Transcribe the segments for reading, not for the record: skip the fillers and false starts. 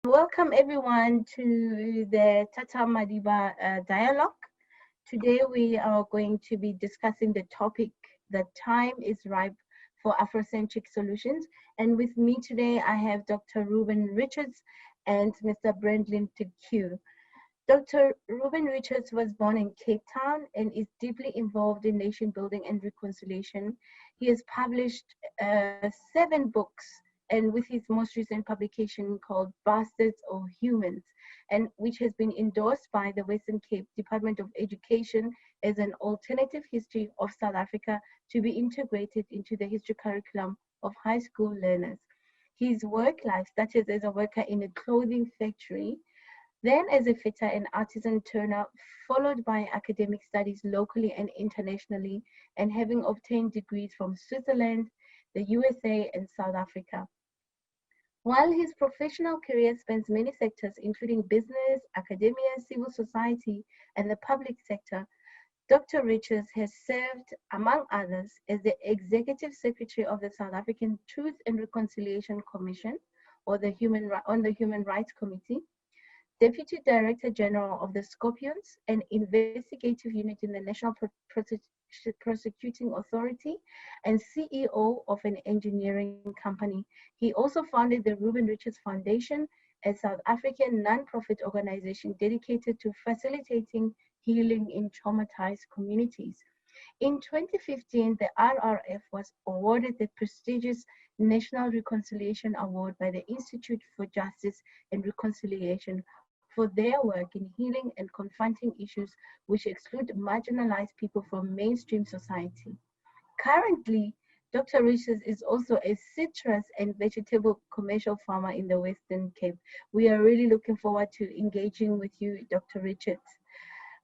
Welcome everyone to the Tata Madiba dialogue. Today we are going to be discussing the topic that time is ripe for Afrocentric solutions. And with me today I have Dr. Ruben Richards and Mr. Brendan Q. Dr. Ruben Richards was born in Cape Town and is deeply involved in nation building and reconciliation. He has published 7 books, and with his most recent publication called Bastards or Humans, and which has been endorsed by the Western Cape Department of Education as an alternative history of South Africa to be integrated into the history curriculum of high school learners. His work life started as a worker in a clothing factory, then as a fitter and artisan turner, followed by academic studies locally and internationally, and having obtained degrees from Switzerland, the USA, and South Africa. While his professional career spans many sectors, including business, academia, civil society, and the public sector, Dr. Richards has served, among others, as the Executive Secretary of the South African Truth and Reconciliation Commission, or the Human Rights Committee, Deputy Director General of the Scorpions, an investigative unit in the National Prosecuting Authority, and CEO of an engineering company. He also founded the Ruben Richards Foundation, a South African non-profit organization dedicated to facilitating healing in traumatized communities. In 2015, the RRF was awarded the prestigious National Reconciliation Award by the Institute for Justice and Reconciliation for their work in healing and confronting issues which exclude marginalized people from mainstream society. Currently, Dr. Richards is also a citrus and vegetable commercial farmer in the Western Cape. We are really looking forward to engaging with you, Dr. Richards.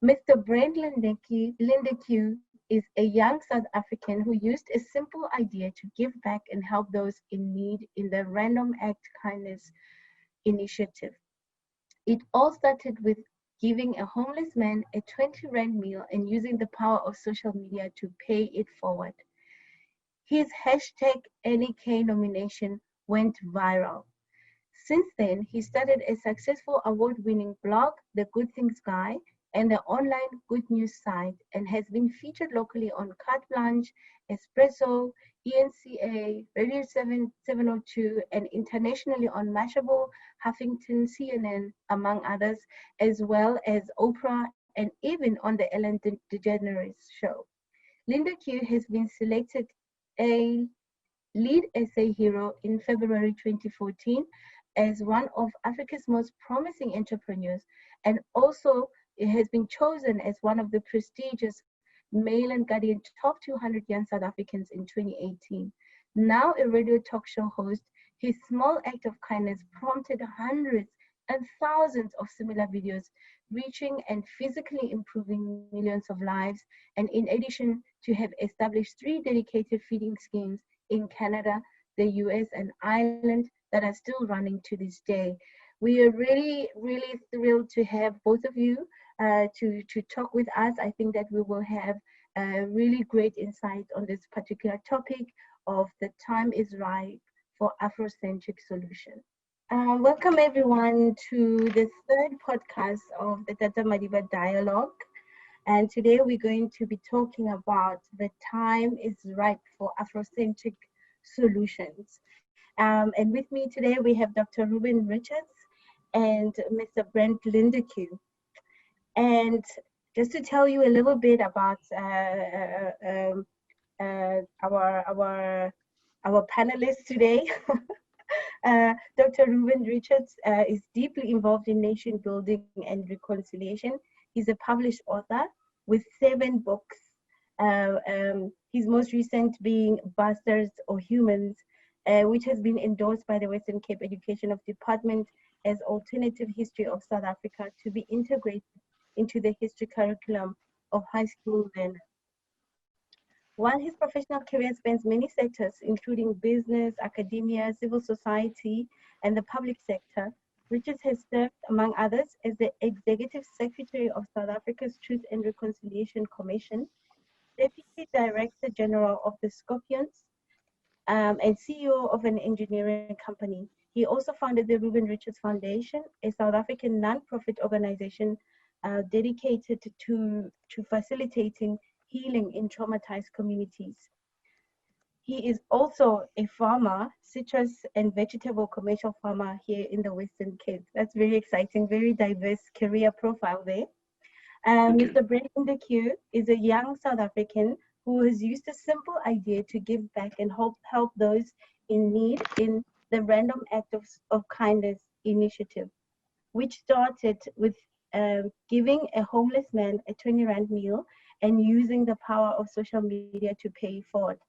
Mr. Brent Lindeque is a young South African who used a simple idea to give back and help those in need in the Random Act Kindness initiative. It all started with giving a homeless man a 20 Rand meal and using the power of social media to pay it forward. His hashtag NEK nomination went viral. Since then, he started a successful award-winning blog, The Good Things Guy, and the online Good News site, and has been featured locally on Carte Blanche, Espresso, ENCA, Radio 702, and internationally on Mashable, Huffington, CNN, among others, as well as Oprah and even on the Ellen DeGeneres show. Linda Q has been selected a lead essay hero in February 2014 as one of Africa's most promising entrepreneurs, and also it has been chosen as one of the prestigious Mail and Guardian Top 200 Young South Africans in 2018. Now a radio talk show host, his small act of kindness prompted hundreds and thousands of similar videos, reaching and physically improving millions of lives, and in addition to have established 3 dedicated feeding schemes in Canada, the US, and Ireland that are still running to this day. We are really, really thrilled to have both of you to talk with us. I think that we will have really great insight on this particular topic of the time is right for Afrocentric solution. Welcome everyone to the 3rd podcast of the Tata Madiba dialogue. And today we're going to be talking about the time is right for Afrocentric solutions. And with me today we have Dr. Ruben Richards and Mr. Brent Lindeque. And just to tell you a little bit about our panelists today, Dr. Ruben Richards is deeply involved in nation building and reconciliation. He's a published author with 7 books, his most recent being Bastards or Humans, which has been endorsed by the Western Cape Education of Department as alternative history of South Africa to be integrated into the history curriculum of high school learners. While his professional career spans many sectors, including business, academia, civil society, and the public sector, Richards has served, among others, as the Executive Secretary of South Africa's Truth and Reconciliation Commission, Deputy Director General of the Scorpions, and CEO of an engineering company. He also founded the Ruben Richards Foundation, a South African non-profit organization dedicated to facilitating healing in traumatized communities. He is also a farmer, citrus and vegetable commercial farmer here in the Western Cape. That's very exciting, very diverse career profile there. Mr. Brent Iziko is a young South African who has used a simple idea to give back and help those in need in the Random Act of Kindness initiative, which started with giving a homeless man a 20 Rand meal and using the power of social media to pay for it.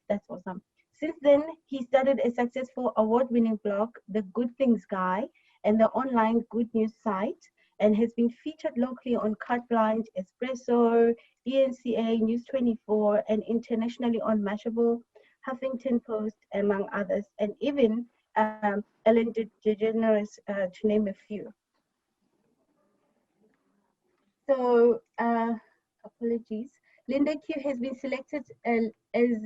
That's awesome. Since then, he started a successful award-winning blog, The Good Things Guy, and the online good news site, and has been featured locally on Cutblind, Espresso, DNCA, News 24, and internationally on Mashable, Huffington Post, among others, and even Ellen DeGeneres, to name a few. So, apologies. Linda Q has been selected as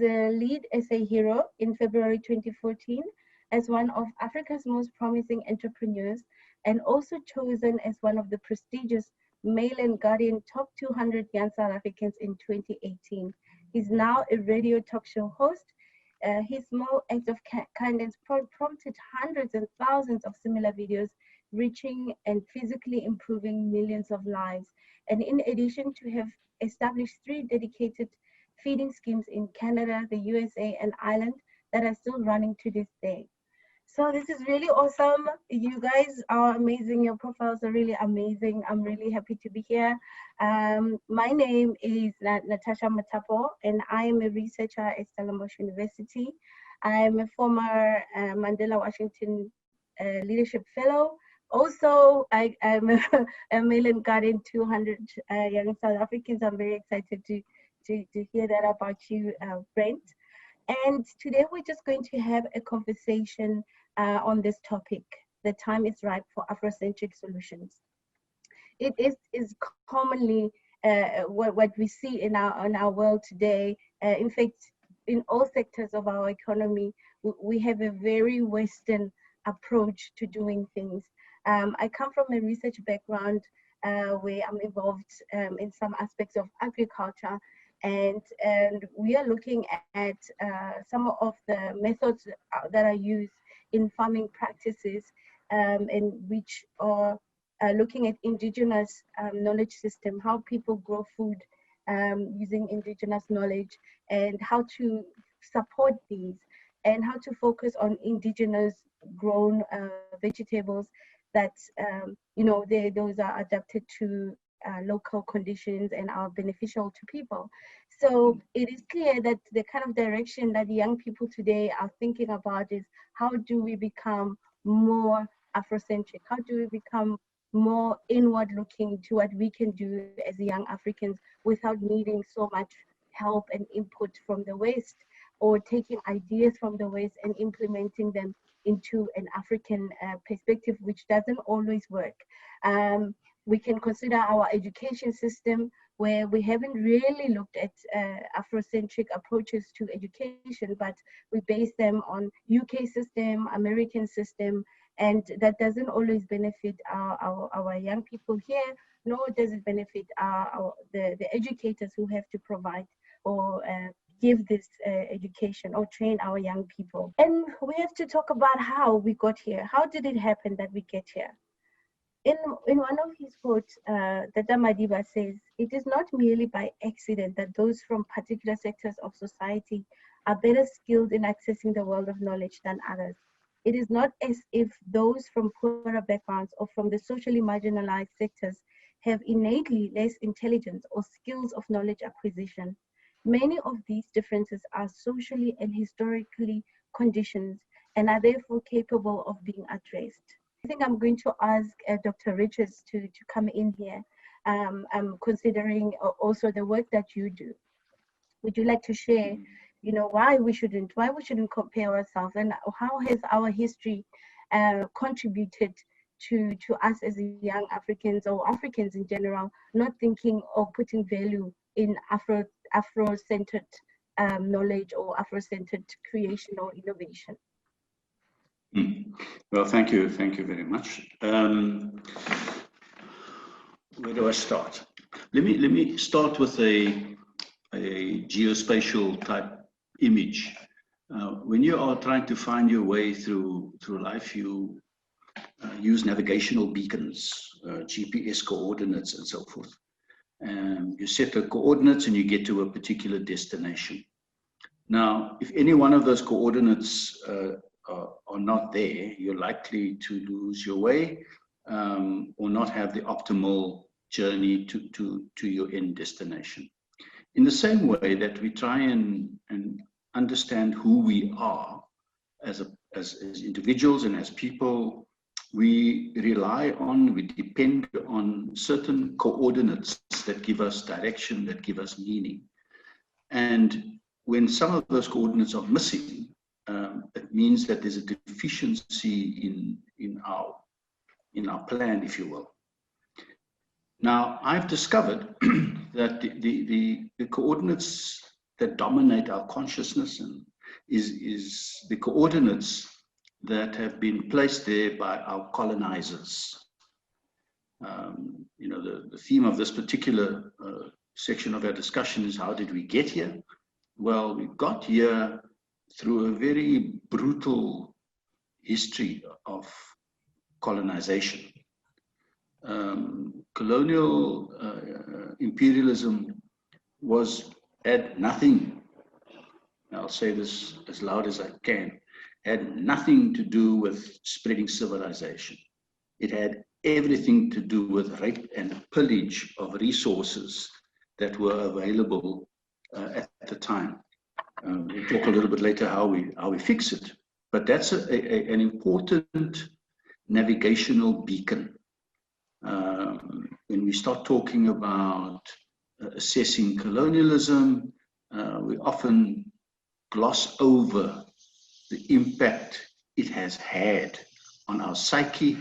a lead essay hero in February 2014 as one of Africa's most promising entrepreneurs, and also chosen as one of the prestigious Mail and Guardian Top 200 Young South Africans in 2018. He's now a radio talk show host. His small acts of kindness prompted hundreds and thousands of similar videos, reaching and physically improving millions of lives. And in addition to have established 3 dedicated feeding schemes in Canada, the USA, and Ireland that are still running to this day. So this is really awesome. You guys are amazing. Your profiles are really amazing. I'm really happy to be here. My name is Natasha Matapo, and I am a researcher at Stellenbosch University. I'm a former Mandela Washington Leadership Fellow. Also, I'm a Mail and Guardian 200 Young South Africans. I'm very excited to hear that about you, Brent. And today we're just going to have a conversation on this topic. The time is ripe for Afrocentric solutions. It is commonly what we see in our world today. In fact, in all sectors of our economy, we have a very Western approach to doing things. I come from a research background where I'm involved in some aspects of agriculture, and we are looking at some of the methods that are used in farming practices, and which are looking at indigenous knowledge system, how people grow food using indigenous knowledge, and how to support these, and how to focus on indigenous grown vegetables that those are adapted to local conditions and are beneficial to people. So it is clear that the kind of direction that young people today are thinking about is, how do we become more Afrocentric? How do we become more inward looking to what we can do as young Africans without needing so much help and input from the West, or taking ideas from the West and implementing them into an African perspective, which doesn't always work. We can consider our education system, where we haven't really looked at Afrocentric approaches to education, but we base them on UK system, American system, and that doesn't always benefit our young people here, nor does it benefit the educators who have to provide or give this education or train our young people. And we have to talk about how we got here. How did it happen that we get here? In one of his quotes, Tata Madiba says, "It is not merely by accident that those from particular sectors of society are better skilled in accessing the world of knowledge than others. It is not as if those from poorer backgrounds or from the socially marginalized sectors have innately less intelligence or skills of knowledge acquisition. Many of these differences are socially and historically conditioned and are therefore capable of being addressed." I think I'm going to ask Dr. Richards to come in here. I'm considering also the work that you do. Would you like to share, why we shouldn't compare ourselves, and how has our history contributed to us as young Africans, or Africans in general, not thinking or putting value in Afro-centered knowledge or Afro-centered creation or innovation? Well, thank you very much. Where do I start? Let me start with a geospatial type image. When you are trying to find your way through life, you use navigational beacons, GPS coordinates, and so forth. You set the coordinates and you get to a particular destination. Now, if any one of those coordinates are not there, you're likely to lose your way or not have the optimal journey to your end destination. In the same way that we try and understand who we are as individuals and as people, we depend on certain coordinates that give us direction, that give us meaning. And when some of those coordinates are missing, it means that there's a deficiency in our plan, if you will. Now, I've discovered that the coordinates that dominate our consciousness is the coordinates that have been placed there by our colonizers. You know, the theme of this particular section of our discussion is, how did we get here? Well, we got here through a very brutal history of colonization. Colonial imperialism had nothing, I'll say this as loud as I can, had nothing to do with spreading civilization. It had everything to do with rape and pillage of resources that were available at the time. We'll talk a little bit later how we fix it, but that's an important navigational beacon. When we start talking about assessing colonialism, we often gloss over the impact it has had on our psyche,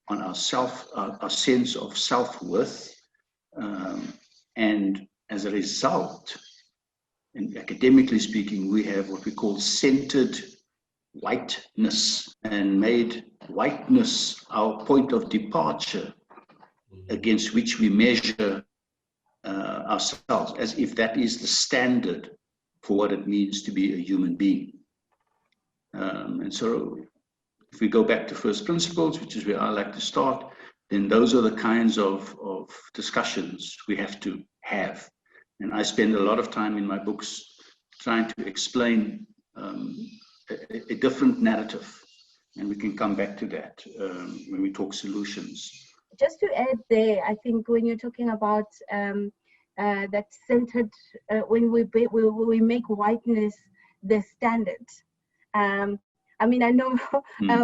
on our sense of self-worth, and as a result, and academically speaking, we have what we call centered whiteness, and made whiteness our point of departure against which we measure ourselves, as if that is the standard for what it means to be a human being. And so if we go back to first principles, which is where I like to start, then those are the kinds of discussions we have to have. And I spend a lot of time in my books trying to explain a different narrative. And we can come back to that when we talk solutions. Just to add there, I think when you're talking about that centered, when we make whiteness the standard. I mean, I know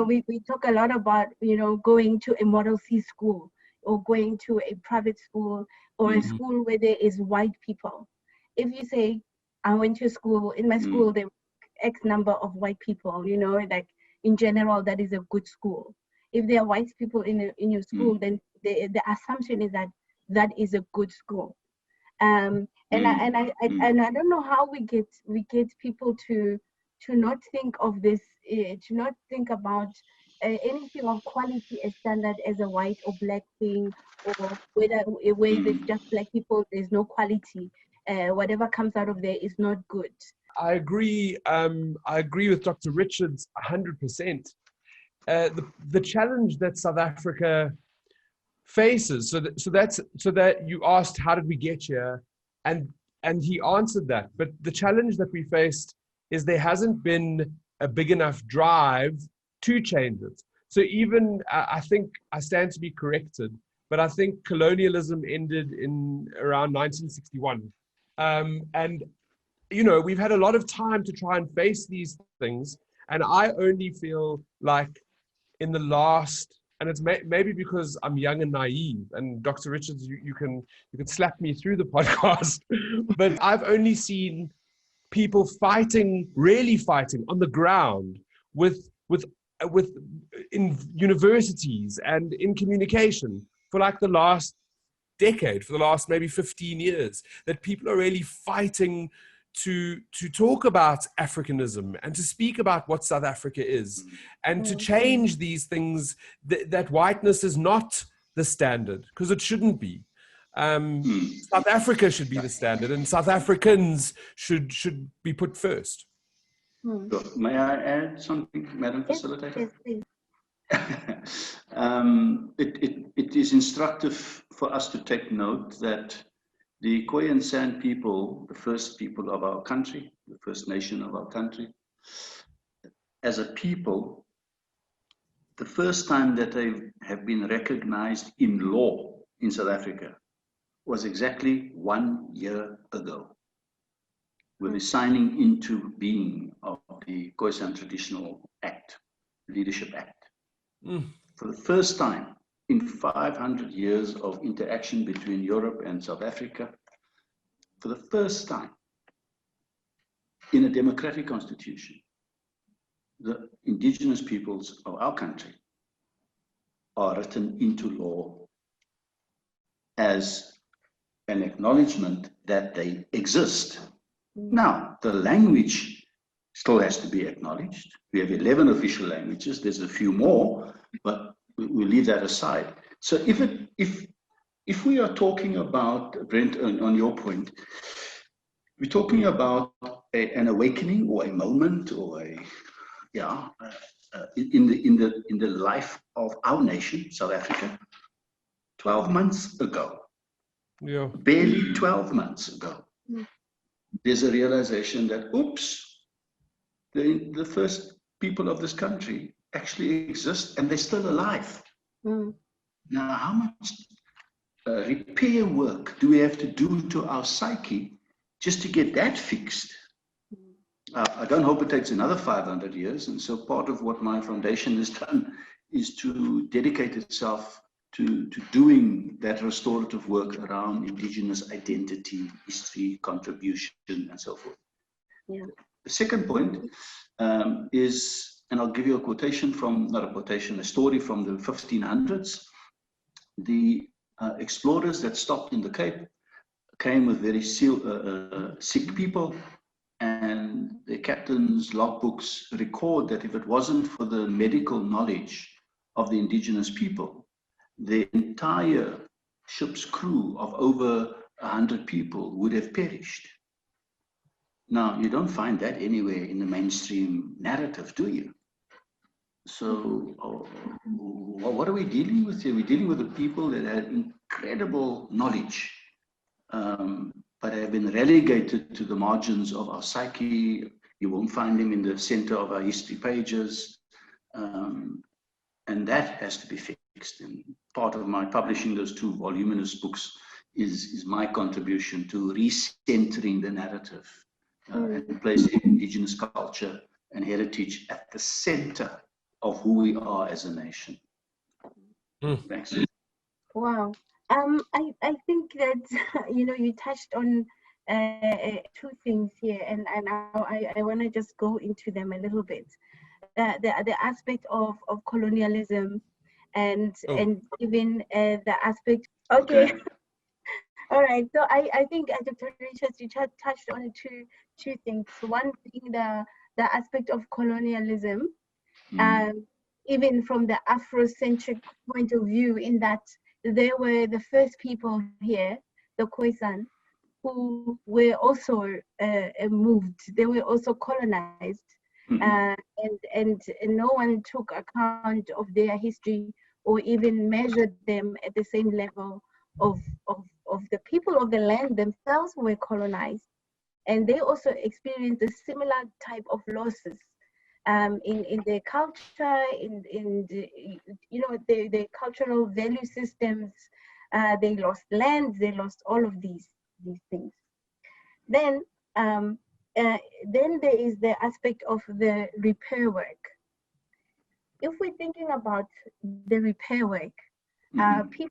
we talk a lot about, you know, going to a Model C school or going to a private school or a school where there is white people. If you say, I went to school, in my school, there were X number of white people, you know, like in general, that is a good school. If there are white people in your school, then the assumption is that that is a good school. And I don't know how we get people to not think of this, to not think about anything of quality as standard as a white or black thing, or whether there's just black people, there's no quality. Whatever comes out of there is not good. I agree with Dr. Richards 100%. The challenge that South Africa faces, so that you asked, how did we get here? And he answered that. But the challenge that we faced is there hasn't been a big enough drive to change it. So even, I think, I stand to be corrected, but I think colonialism ended in around 1961. And, you know, we've had a lot of time to try and face these things. And I only feel like in the last, and it's maybe because I'm young and naive, and Dr. Richards, you can slap me through the podcast, but I've only seen people really fighting on the ground in universities and in communication for like the last decade, for the last maybe 15 years, that people are really fighting to talk about Africanism and to speak about what South Africa is, and to change these things, that whiteness is not the standard, because it shouldn't be. South Africa should be the standard, and South Africans should be put first. May I add something, Madam Facilitator? Yes, please. It is instructive for us to take note that the Khoisan San people, the first people of our country, the first nation of our country, as a people, the first time that they have been recognized in law in South Africa was exactly 1 year ago, with the signing into being of the Khoisan Traditional Act, Leadership Act. For the first time in 500 years of interaction between Europe and South Africa, for the first time in a democratic constitution, the indigenous peoples of our country are written into law as an acknowledgement that they exist. Now, the language still has to be acknowledged. We have 11 official languages. There's a few more, but we'll leave that aside. So if we are talking about, Brent, on your point, we're talking about an awakening or a moment or in the life of our nation, South Africa, 12 months ago. Yeah. Barely 12 months ago, there's a realization that, oops, the first people of this country actually exist and they're still alive. Now, how much repair work do we have to do to our psyche just to get that fixed? I don't hope it takes another 500 years. And so part of what my foundation has done is to dedicate itself to doing that restorative work around indigenous identity, history, contribution, and so forth. Yeah. The second point is, and I'll give you a quotation from, not a quotation, a story from the 1500s. The explorers that stopped in the Cape came with very sick people, and the captain's logbooks record that if it wasn't for the medical knowledge of the indigenous people, the entire ship's crew of over 100 people would have perished. Now, you don't find that anywhere in the mainstream narrative, do you? So what are we dealing with here? We're dealing with the people that had incredible knowledge, but have been relegated to the margins of our psyche. You won't find them in the center of our history pages. And that has to be fixed. And part of my publishing those two voluminous books is my contribution to recentering the narrative and placing indigenous culture and heritage at the center of who we are as a nation. Thanks. Wow. I think that you touched on two things here, and I want to just go into them a little bit. The aspect of colonialism and even the aspect. Okay. All right. So I think Dr. Richards, you touched on two things. One being the aspect of colonialism, even from the Afro-centric point of view, in that they were the first people here, the Khoisan, who were also moved. They were also colonized. And no one took account of their history or even measured them at the same level of the people of the land themselves who were colonized. And they also experienced a similar type of losses in their culture, in the cultural value systems. They lost land, they lost all of these things. Then there is the aspect of the repair work. If we're thinking about the repair work, people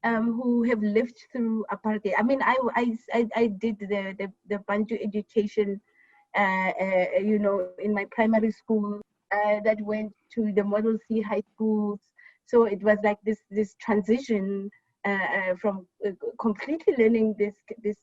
who have lived through apartheid. I mean, I did the Bantu education, in my primary school that went to the Model C high schools. So it was like this transition completely learning this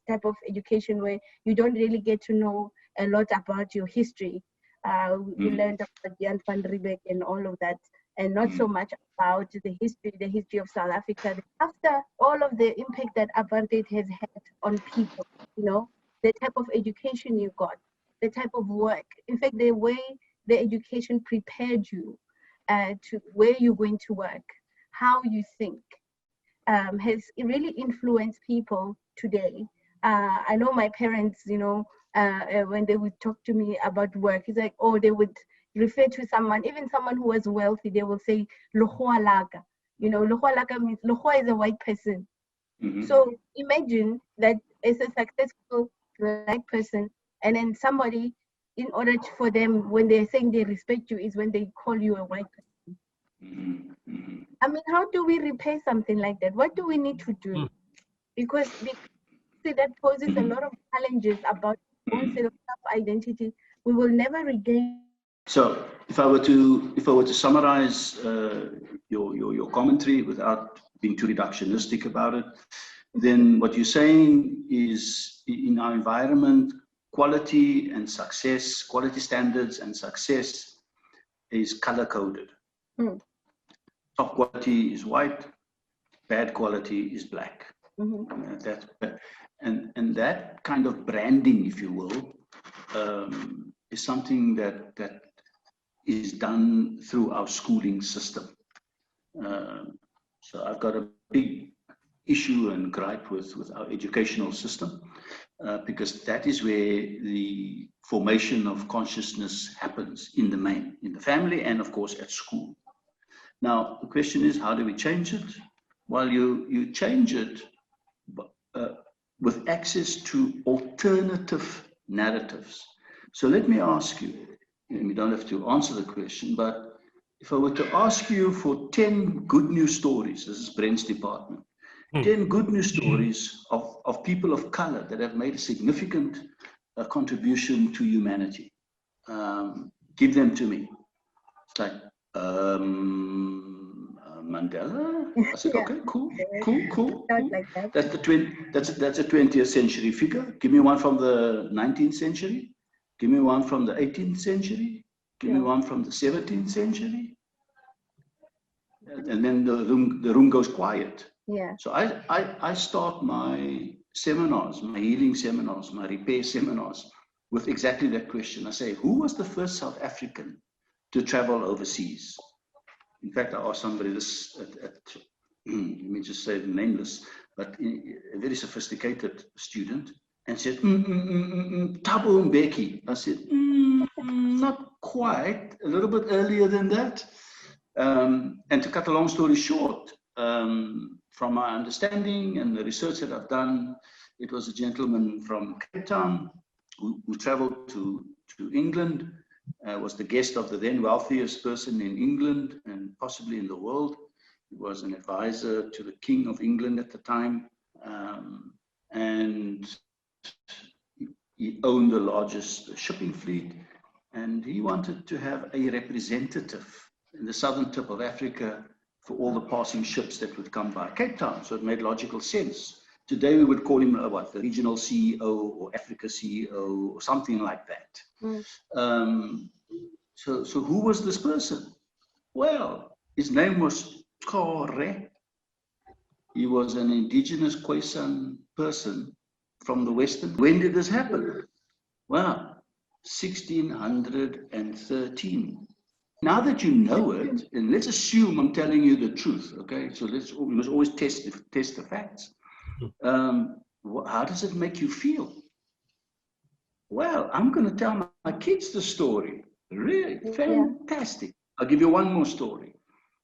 type of education where you don't really get to know a lot about your history. We learned about Jan van Riebeeck and all of that, and not so much about the history of South Africa. After all of the impact that apartheid has had on people, you know, the type of education you got, the type of work, in fact, the way the education prepared you to where you're going to work, how you think, has really influenced people today. I know my parents, you know, when they would talk to me about work, it's like, oh, they would refer to someone, even someone who was wealthy, they will say, Lohoa Laga. You know, Lohoa Laga means Lohoa is a white person. So imagine that as a successful black person, and then somebody, in order for them, when they're saying they respect you, is when they call you a white person. I mean, how do we repay something like that? What do we need to do? Because that poses a lot of challenges about our own self-identity. We will never regain. So, if I were to summarize your commentary without being too reductionistic about it, then what you're saying is, in our environment, quality and success, quality standards and success is color-coded. Top quality is white, bad quality is black. And that kind of branding, if you will, is something that is done through our schooling system. So I've got a big issue and gripe with our educational system, because that is where the formation of consciousness happens in the main, in the family, and of course at school. Now, the question is, how do we change it? Well, you change it with access to alternative narratives. So let me ask you, and you don't have to answer the question, but if I were to ask you for 10 good news stories, this is Brent's department, 10 good news stories of people of color that have made a significant contribution to humanity, give them to me. It's like, Mandela? I said, okay, cool. Like that. That's a 20th century figure. Give me one from the 19th century. Give me one from the 18th century. Give me one from the 17th century. And then the room goes quiet. So I start my seminars, my healing seminars, my repair seminars with exactly that question. I say, who was the first South African to travel overseas? In fact, I asked somebody this let me just say the nameless, but a very sophisticated student, and said, Thabo Mbeki. I said, not quite, a little bit earlier than that. And to cut a long story short, from my understanding and the research that I've done, it was a gentleman from Cape Town who traveled to England, was the guest of the then wealthiest person in England and possibly in the world. He was an advisor to the King of England at the time, and he owned the largest shipping fleet, and he wanted to have a representative in the southern tip of Africa for all the passing ships that would come by Cape Town. So it made logical sense. Today we would call him the regional CEO or Africa CEO or something like that. So who was this person? Well, his name was Kore. He was an indigenous Khoisan person from the Western. When did this happen? Well, 1613. Now that you know it, and let's assume I'm telling you the truth, okay? So we must always test the facts. How does it make you feel? Well, I'm going to tell my kids the story. Really fantastic. I'll give you one more story.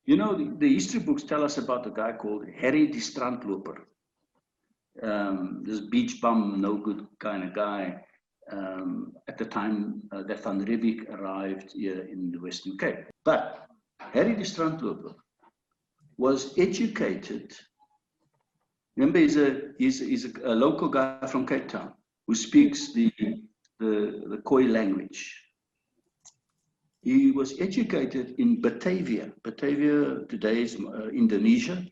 You know, the history books tell us about a guy called Harry die Strandloper. This beach bum, no good kind of guy. At the time that Van Riebeeck arrived here in the Western Cape. But Harry die Strandloper was educated. Remember, he's a local guy from Cape Town who speaks the Khoi language. He was educated in Batavia. Batavia today is Indonesia.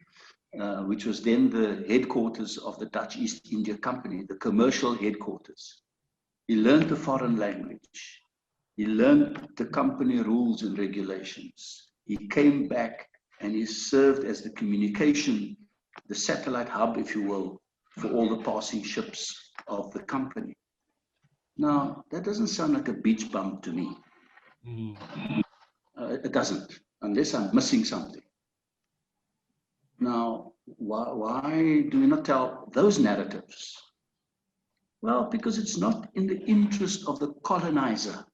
which was then the headquarters of the Dutch East India Company, the commercial headquarters. He learned the foreign language. He learned the company rules and regulations. He came back and he served as the communication, the satellite hub, if you will, for all the passing ships of the company. Now, that doesn't sound like a beach bum to me. It doesn't, unless I'm missing something. Now, why do we not tell those narratives? Well, because it's not in the interest of the colonizer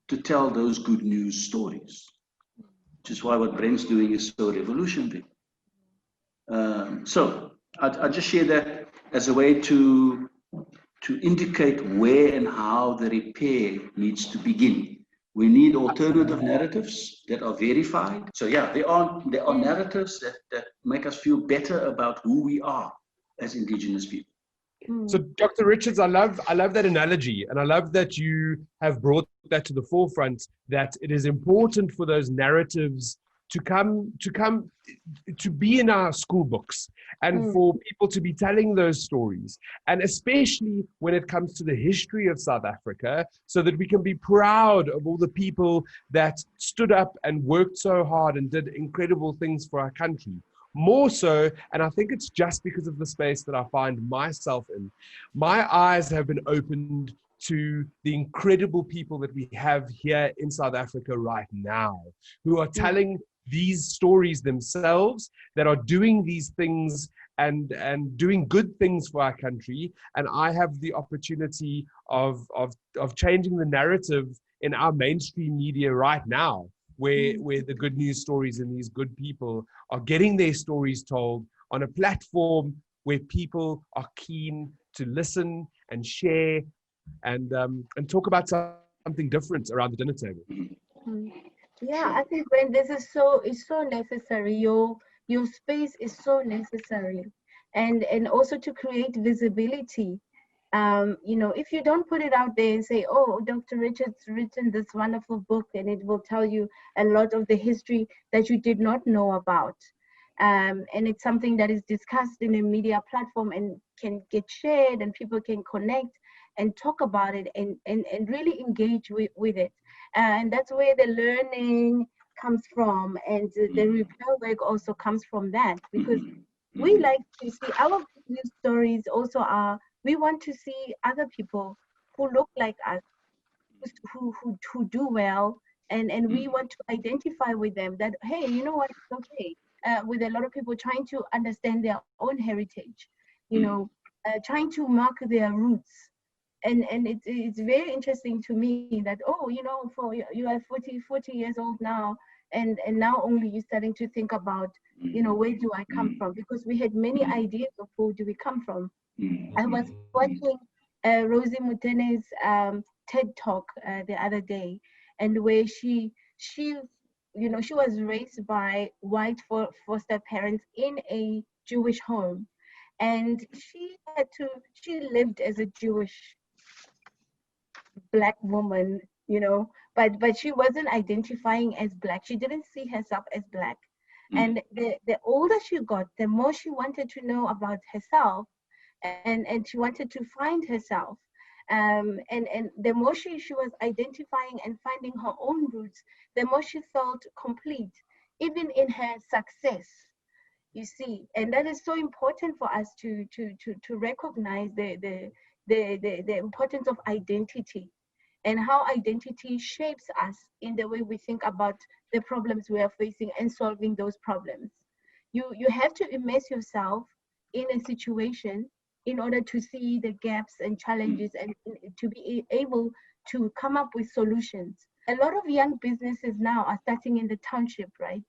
to tell those good news stories, which is why what Brent's doing is so revolutionary. So I just share that as a way to indicate where and how the repair needs to begin. We need alternative narratives that are verified. So yeah, there are narratives that make us feel better about who we are as Indigenous people. So Dr. Richards, I love that analogy, and I love that you have brought that to the forefront, that it is important for those narratives to be in our school books, and for people to be telling those stories, and especially when it comes to the history of South Africa, so that we can be proud of all the people that stood up and worked so hard and did incredible things for our country. More so, and I think it's just because of the space that I find myself in, my eyes have been opened to the incredible people that we have here in South Africa right now, who are telling these stories themselves, that are doing these things and doing good things for our country. And I have the opportunity of changing the narrative in our mainstream media right now, where the good news stories and these good people are getting their stories told on a platform where people are keen to listen and share and talk about something different around the dinner table. Yeah, I think when this is it's so necessary. Your space is so necessary, and also to create visibility. You know, if you don't put it out there and say, oh, Dr. Richards written this wonderful book, and it will tell you a lot of the history that you did not know about. And it's something that is discussed in a media platform and can get shared, and people can connect and talk about it and really engage with it. And that's where the learning comes from, and the repair work also comes from that, because we like to see our news stories also are, we want to see other people who look like us, who do well, and we want to identify with them, that, hey, you know what, it's okay. With a lot of people trying to understand their own heritage, you know, trying to mark their roots. And it's very interesting to me that, oh, you know, you are 40 years old now, and now only you're starting to think about, you know, where do I come from? Because we had many ideas of who do we come from. I was watching Rosie Mutene's TED Talk the other day, and where she you know, she was raised by white foster parents in a Jewish home, and she lived as a Jewish Black woman, you know, but she wasn't identifying as Black. She didn't see herself as Black. And the older she got, the more she wanted to know about herself, and she wanted to find herself. And the more she was identifying and finding her own roots, the more she felt complete, even in her success, you see. And that is so important for us to recognize the importance of identity, and how identity shapes us in the way we think about the problems we are facing and solving those problems. You have to immerse yourself in a situation in order to see the gaps and challenges, and to be able to come up with solutions. A lot of young businesses now are starting in the township, right?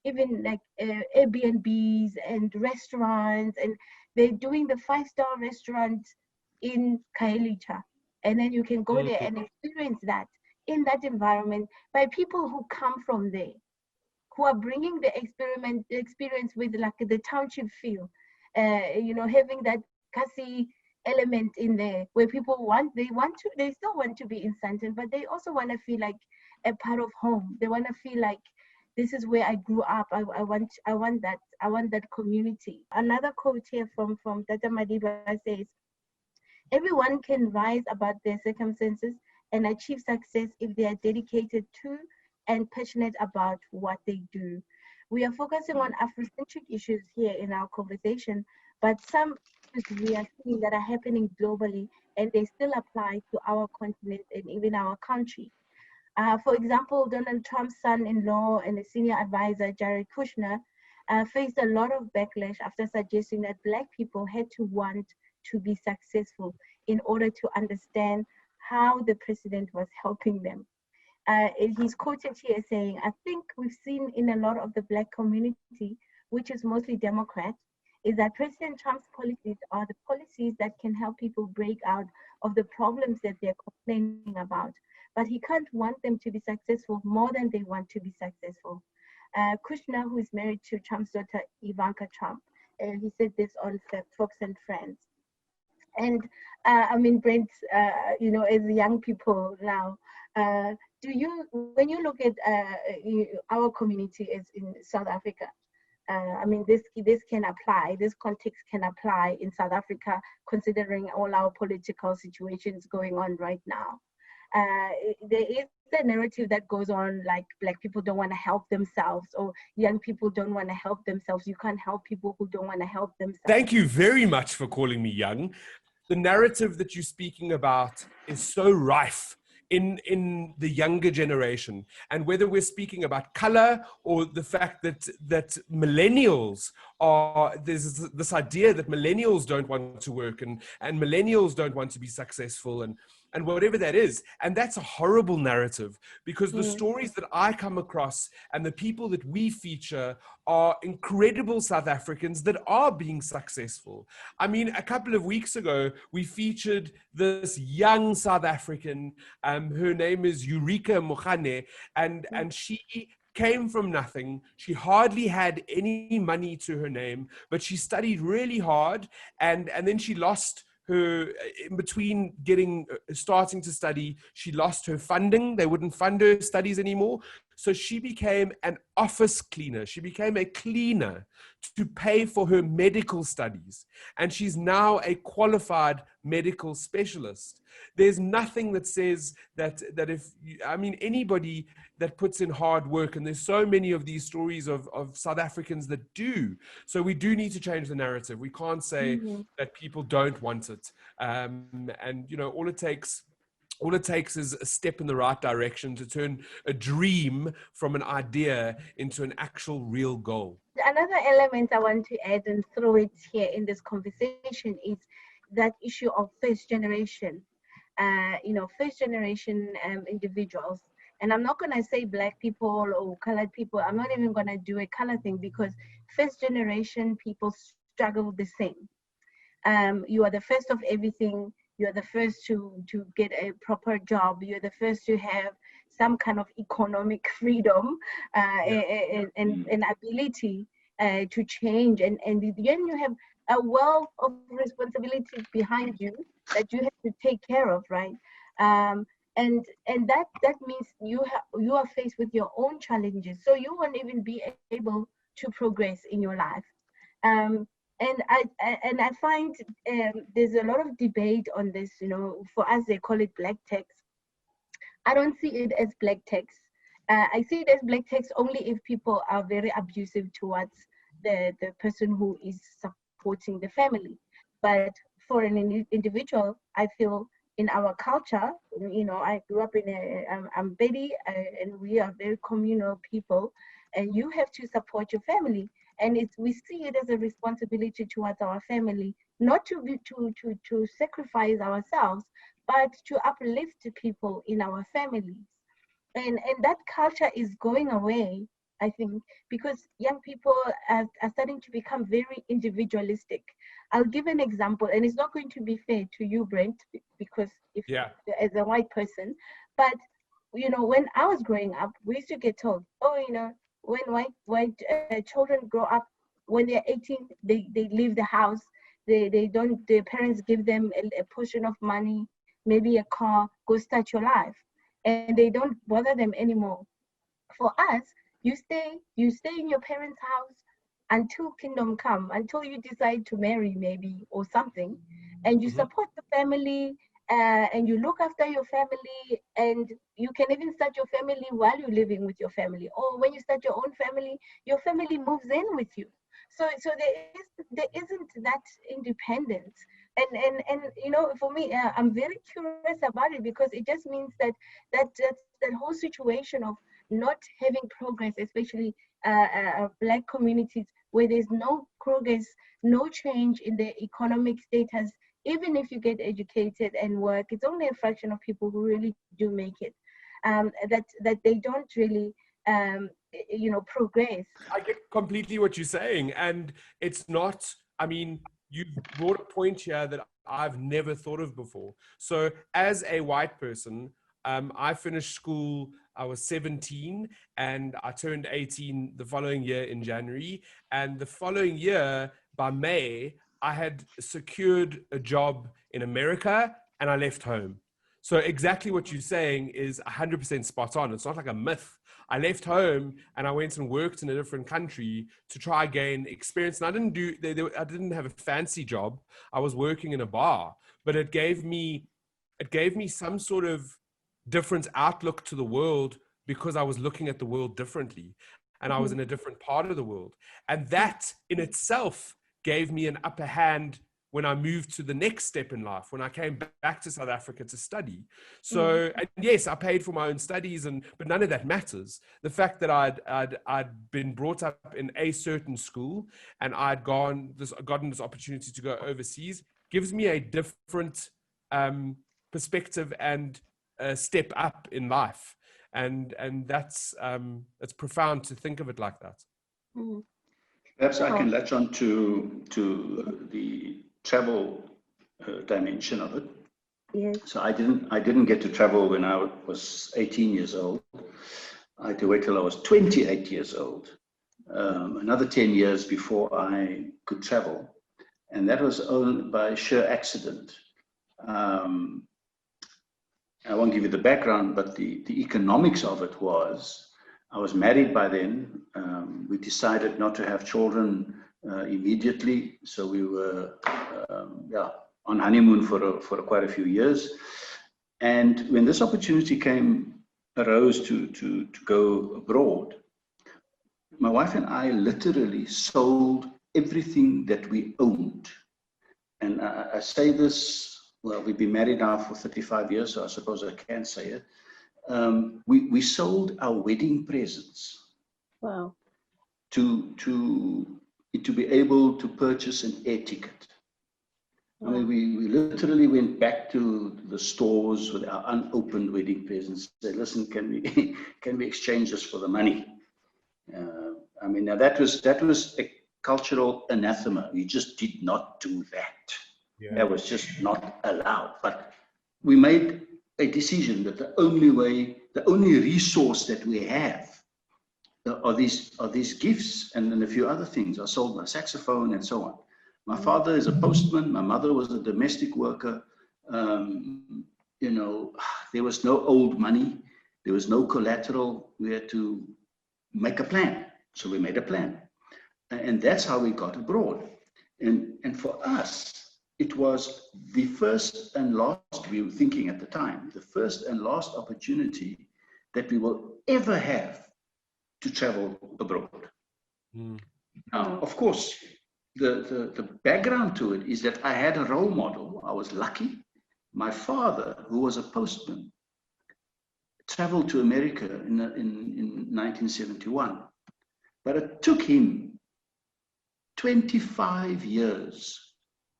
Even like Airbnbs and restaurants, and they're doing the 5-star restaurant in Kaelicha. And then you can go there and experience that in that environment by people who come from there, who are bringing the experience with like the township feel, you know, having that Kasi element in there where people they still want to be in Sandton, but they also want to feel like a part of home. They want to feel like this is where I grew up. I want that community. Another quote here from Tata Madiba says, everyone can rise above their circumstances and achieve success if they are dedicated to and passionate about what they do. We are focusing on Afro-centric issues here in our conversation, but some issues we are seeing that are happening globally, and they still apply to our continent and even our country. For example, Donald Trump's son-in-law and a senior advisor, Jared Kushner, faced a lot of backlash after suggesting that Black people had to want to be successful in order to understand how the president was helping them. He's quoted here saying, I think we've seen in a lot of the Black community, which is mostly Democrat, is that President Trump's policies are the policies that can help people break out of the problems that they're complaining about. But he can't want them to be successful more than they want to be successful. Kushner, who is married to Trump's daughter, Ivanka Trump, he said this on Fox and Friends. And I mean, Brent, you know, as young people now, when you look at our community as in South Africa, I mean, this can apply, this context can apply in South Africa, considering all our political situations going on right now. There is a narrative that goes on like Black people don't want to help themselves, or young people don't want to help themselves. You can't help people who don't want to help themselves. Thank you very much for calling me young. The narrative that you're speaking about is so rife in the younger generation, and whether we're speaking about color or the fact that millennials there's this idea that millennials don't want to work and millennials don't want to be successful and whatever that is. And that's a horrible narrative, because the stories that I come across and the people that we feature are incredible South Africans that are being successful. I mean, a couple of weeks ago, we featured this young South African, her name is Eureka Mokhane, and she came from nothing. She hardly had any money to her name, but she studied really hard, and then she lost her, in between starting to study, she lost her funding. They wouldn't fund her studies anymore. So she became an office cleaner. She became a cleaner to pay for her medical studies. And she's now a qualified medical specialist. There's nothing that says that anybody that puts in hard work, and there's so many of these stories of South Africans that do. So we do need to change the narrative. We can't say that people don't want it. And, you know, all it takes is a step in the right direction to turn a dream from an idea into an actual real goal. Another element I want to add and throw it here in this conversation is that issue of first generation, first generation individuals. And I'm not going to say Black people or colored people. I'm not even going to do a color thing, because first generation people struggle the same. You are the first of everything. You're the first to get a proper job. You're the first to have some kind of economic freedom and ability to change. And then you have a wealth of responsibilities behind you that you have to take care of, right? And that means you are faced with your own challenges. So you won't even be able to progress in your life. And I find there's a lot of debate on this. You know, for us they call it black tax. I don't see it as black tax. I see it as black tax only if people are very abusive towards the person who is supporting the family. But for an individual, I feel in our culture, you know, I grew up I'm Betty, and we are very communal people, and you have to support your family. And we see it as a responsibility towards our family, not to sacrifice ourselves, but to uplift people in our families. And that culture is going away, I think, because young people are starting to become very individualistic. I'll give an example, and it's not going to be fair to you, Brent, because as a white person, but you know, when I was growing up, we used to get told, oh, you know, when white children grow up, when they're 18, they leave the house. Their parents give them a portion of money, maybe a car, go start your life, and they don't bother them anymore. For us, You stay in your parents' house until kingdom come, until you decide to marry maybe or something, and you support the family, and you look after your family, and you can even start your family while you're living with your family, or when you start your own family, your family moves in with you. So there isn't that independence, and you know, for me, I'm very curious about it, because it just means that whole situation of not having progress, especially Black communities, where there's no progress, no change in the economic status. Even if you get educated and work, it's only a fraction of people who really do make it. That they don't really, you know, progress. I get completely what you're saying, and it's not. I mean, you brought a point here that I've never thought of before. So, as a white person, I finished school. I was 17 and I turned 18 the following year in January. And the following year, by May, I had secured a job in America and I left home. So exactly what you're saying is 100% spot on. It's not like a myth. I left home and I went and worked in a different country to try gain experience. And I didn't have a fancy job. I was working in a bar, but it gave me some sort of different outlook to the world, because I was looking at the world differently and I was in a different part of the world. And that in itself gave me an upper hand when I moved to the next step in life, when I came back to South Africa to study. So, and yes, I paid for my own studies, but none of that matters. The fact that I'd been brought up in a certain school and I'd gotten this opportunity to go overseas gives me a different perspective and step up in life, and that's it's profound to think of it like that. Perhaps I can latch on to the travel dimension of it. Yes. So I didn't get to travel when I was 18 years old. I had to wait till I was 28 years old, another 10 years before I could travel, and that was only by sheer accident. I won't give you the background, but the economics of it was, I was married by then. We decided not to have children immediately, so we were on honeymoon for quite a few years. And when this opportunity arose to go abroad, my wife and I literally sold everything that we owned. And I say this. Well, we've been married now for 35 years, so I suppose I can say it. We sold our wedding presents. Wow. To be able to purchase an air ticket. Wow. I mean, we literally went back to the stores with our unopened wedding presents. Said, "Listen, can we exchange this for the money?" I mean, now that was a cultural anathema. We just did not do that. Yeah. That was just not allowed. But we made a decision that the only resource that we have are these gifts, and then a few other things. I sold my saxophone and so on. My father is a postman. My mother was a domestic worker. You know, there was no old money. There was no collateral. We had to make a plan. So we made a plan. And that's how we got abroad. And for us, it was the first and last, we were thinking at the time, the first and last opportunity that we will ever have to travel abroad. Now, of course, the background to it is that I had a role model. I was lucky. My father, who was a postman, traveled to America in 1971. But it took him 25 years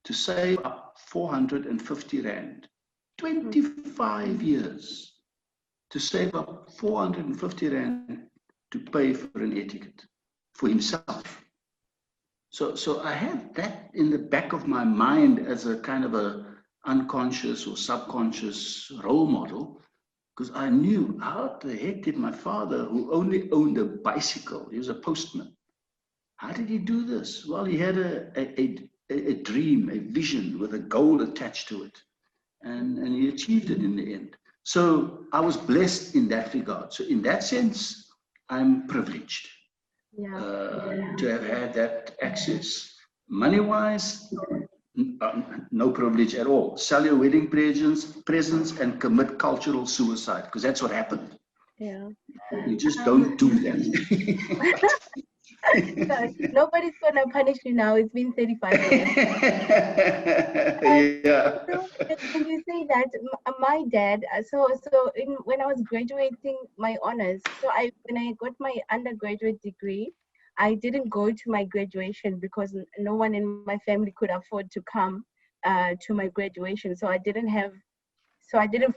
to save up 450 Rand. 25 years to save up 450 Rand to pay for an air ticket for himself. So I had that in the back of my mind as a kind of a unconscious or subconscious role model, because I knew, how the heck did my father, who only owned a bicycle, he was a postman, how did he do this? Well, he had a dream, a vision with a goal attached to it, and he achieved it in the end. So I was blessed in that regard. So in that sense, I'm privileged Yeah. to have had that access. Money-wise, no privilege at all. Sell your wedding presents and commit cultural suicide, because that's what happened. Yeah. You just don't do that. So nobody's gonna punish you now. It's been 35 years. Yeah. And you say that my dad. When I was graduating my honors, when I got my undergraduate degree, I didn't go to my graduation because no one in my family could afford to come to my graduation. So I didn't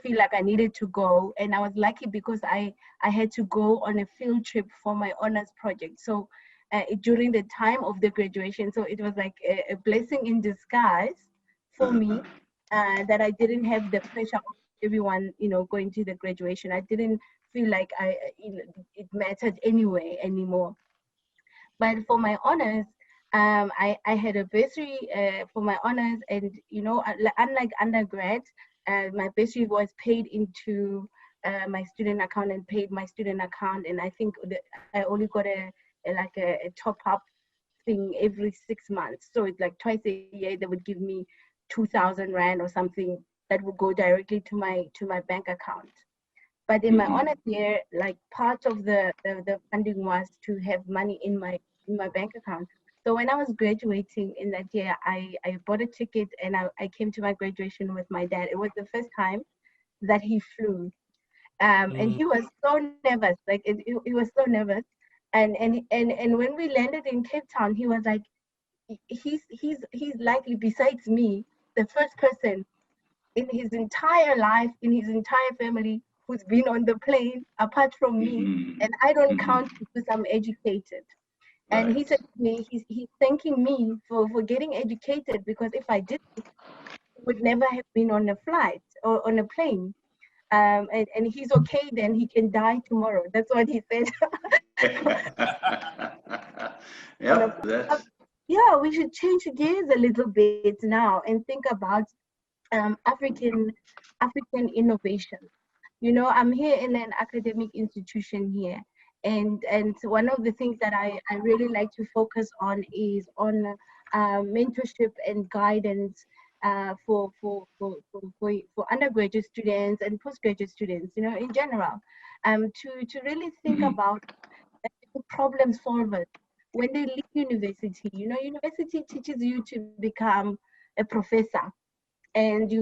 feel like I needed to go, and I was lucky because I had to go on a field trip for my honors project. So during the time of the graduation, so it was like a blessing in disguise for me that I didn't have the pressure of everyone, going to the graduation. I didn't feel like it mattered anyway anymore. But for my honors, I had a bursary for my honors, and unlike undergrad, my bursary was paid into my student account and paid my student account, and I think I only got a top up thing every 6 months. So it's like twice a year they would give me 2,000 rand or something that would go directly to my bank account. But in my honors year, like part of the funding was to have money in my bank account. So when I was graduating in that year, I bought a ticket and I came to my graduation with my dad. It was the first time that he flew. And he was so nervous, like he was so nervous. And when we landed in Cape Town, he was like, he's likely, besides me, the first person in his entire life, in his entire family, who's been on the plane apart from me, and I don't count because I'm educated. And he said to me, he's thanking me for getting educated, because if I didn't, he would never have been on a flight or on a plane. And he's okay, then he can die tomorrow. That's what he said. Yeah, that's... Yeah, we should change gears a little bit now and think about African innovation. I'm here in an academic institution here, and one of the things that I really like to focus on is on mentorship and guidance for undergraduate students and postgraduate students, in general, to really think about problem solvers when they leave university. University teaches you to become a professor, and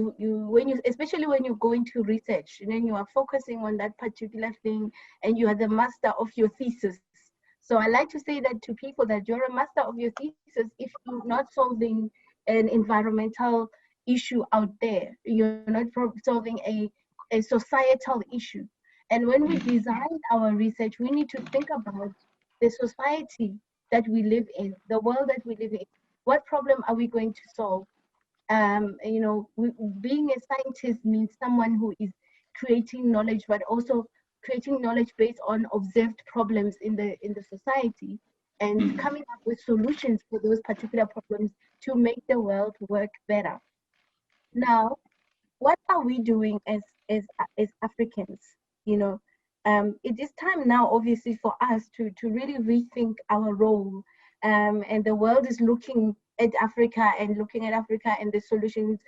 especially when you go into research, and then you are focusing on that particular thing, and you are the master of your thesis. So I like to say that to people, that you're a master of your thesis if you're not solving an environmental issue out there. You're not solving a societal issue. And when we design our research, we need to think about the society that we live in, the world that we live in. What problem are we going to solve? Being a scientist means someone who is creating knowledge, but also creating knowledge based on observed problems in the society, and coming up with solutions for those particular problems to make the world work better. Now, what are we doing as Africans? It is time now, obviously, for us to really rethink our role. And the world is looking at Africa and the solutions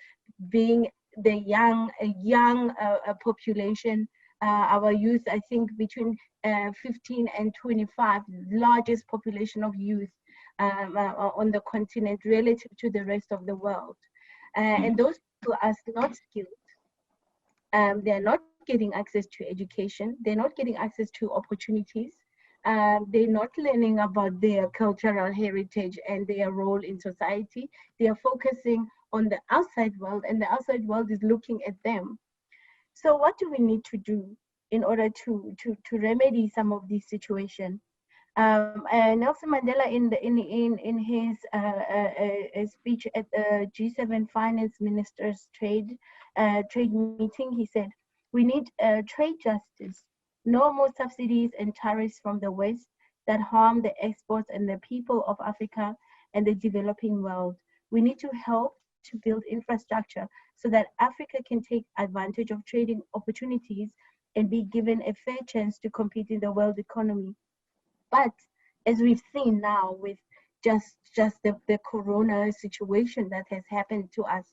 being the young population. Our youth, I think, between 15 and 25, largest population of youth on the continent relative to the rest of the world. And those people are not skilled. They're not getting access to education. They're not getting access to opportunities. They're not learning about their cultural heritage and their role in society. They are focusing on the outside world, and the outside world is looking at them. So what do we need to do in order to remedy some of these situations? Nelson Mandela, in his speech at the G7 Finance Ministers trade meeting, he said, "We need trade justice. No more subsidies and tariffs from the West that harm the exports and the people of Africa and the developing world. We need to help to build infrastructure so that Africa can take advantage of trading opportunities and be given a fair chance to compete in the world economy. But as we've seen now with just the corona situation that has happened to us,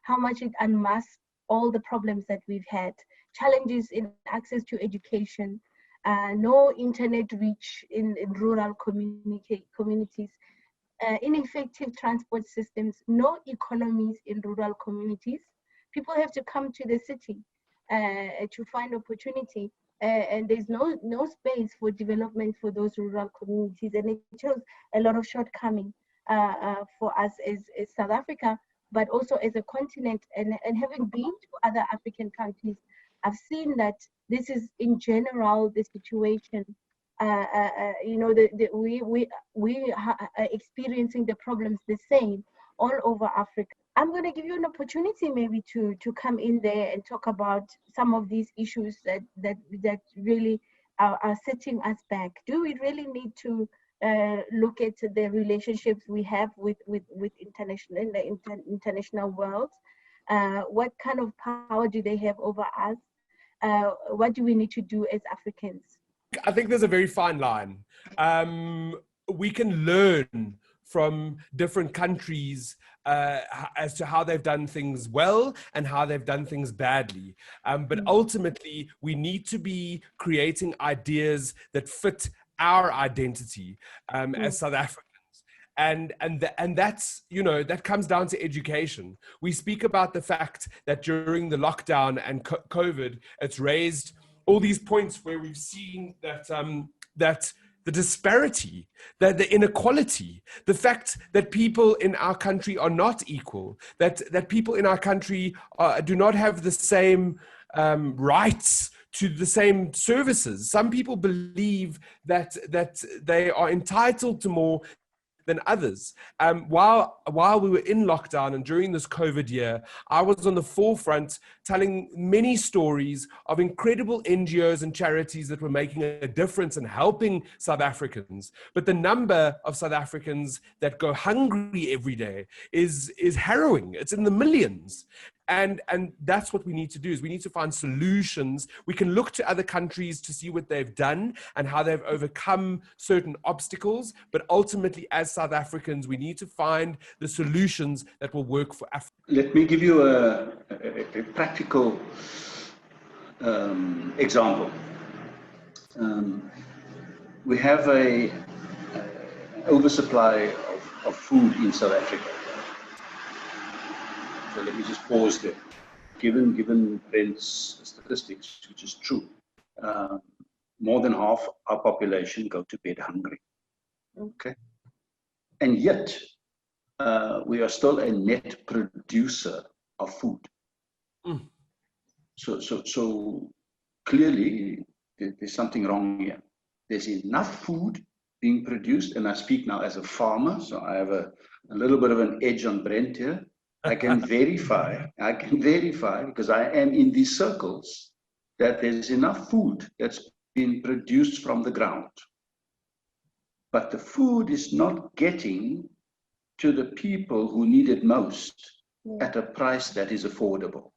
how much it unmasked all the problems that we've had, challenges in access to education, no internet reach in rural communities, ineffective transport systems, no economies in rural communities. People have to come to the city to find opportunity, and there's no space for development for those rural communities, and it shows a lot of shortcoming for us as South Africa, but also as a continent. And having been to other African countries, I've seen that this is in general the situation. You know, we are experiencing the problems the same all over Africa. I'm going to give you an opportunity maybe to come in there and talk about some of these issues that really are setting us back. Do we really need to look at the relationships we have with international in the international world? What kind of power do they have over us? What do we need to do as Africans? I think there's a very fine line. We can learn from different countries as to how they've done things well and how they've done things badly. But ultimately, we need to be creating ideas that fit our identity as South Africans. And that's, you know, that comes down to education. We speak about the fact that during the lockdown and COVID, it's raised all these points where we've seen that that the disparity, that the inequality, the fact that people in our country are not equal, that people in our country do not have the same rights to the same services. Some people believe that they are entitled to more than others. While we were in lockdown and during this COVID year, I was on the forefront telling many stories of incredible NGOs and charities that were making a difference in helping South Africans. But the number of South Africans that go hungry every day is harrowing. It's in the millions. And that's what we need to do, is we need to find solutions. We can look to other countries to see what they've done and how they've overcome certain obstacles. But ultimately, as South Africans, we need to find the solutions that will work for Africa. Let me give you a practical example. We have an oversupply of food in South Africa. So let me just pause there. Given Brent's statistics, which is true, more than half our population go to bed hungry. Okay, and yet we are still a net producer of food. So clearly there's something wrong here. There's enough food being produced, and I speak now as a farmer, so I have a little bit of an edge on Brent here. I can verify because I am in these circles that there's enough food that's been produced from the ground. But the food is not getting to the people who need it most at a price that is affordable.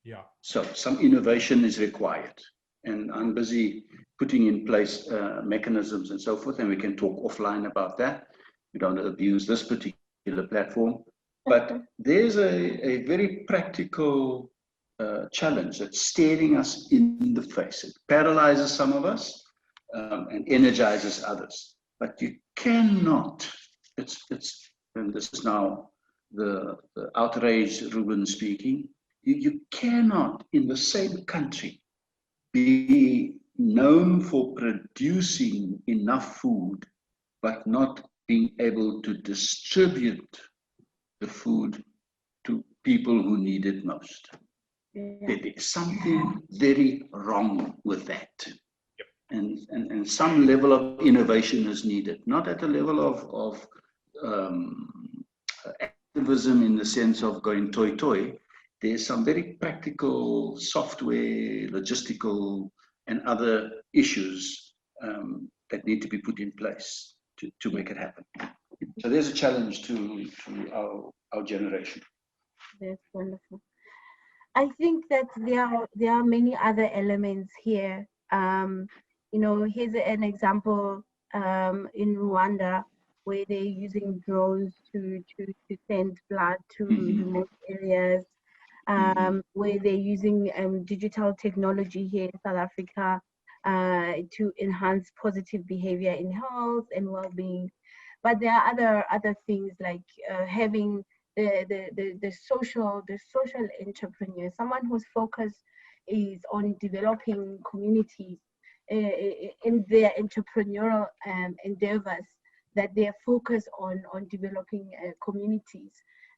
Yeah. So some innovation is required. And I'm busy putting in place mechanisms and so forth, and we can talk offline about that. We don't abuse this particular platform, but there's a very practical challenge that's staring us in the face. It paralyzes some of us and energizes others. But you cannot, and this is now the outraged Ruben speaking, you cannot in the same country be known for producing enough food but not being able to distribute the food to people who need it most. There is something very wrong with that. And some level of innovation is needed, not at the level of activism in the sense of going toy. There's some very practical software, logistical, and other issues that need to be put in place to make it happen. So there's a challenge to our generation. That's wonderful. I think that there are many other elements here. Here's an example in Rwanda where they're using drones to send blood to remote areas, where they're using digital technology here in South Africa to enhance positive behavior in health and well-being. But there are other things like having the social entrepreneur, someone whose focus is on developing communities in their entrepreneurial endeavors, that they are focused on developing communities.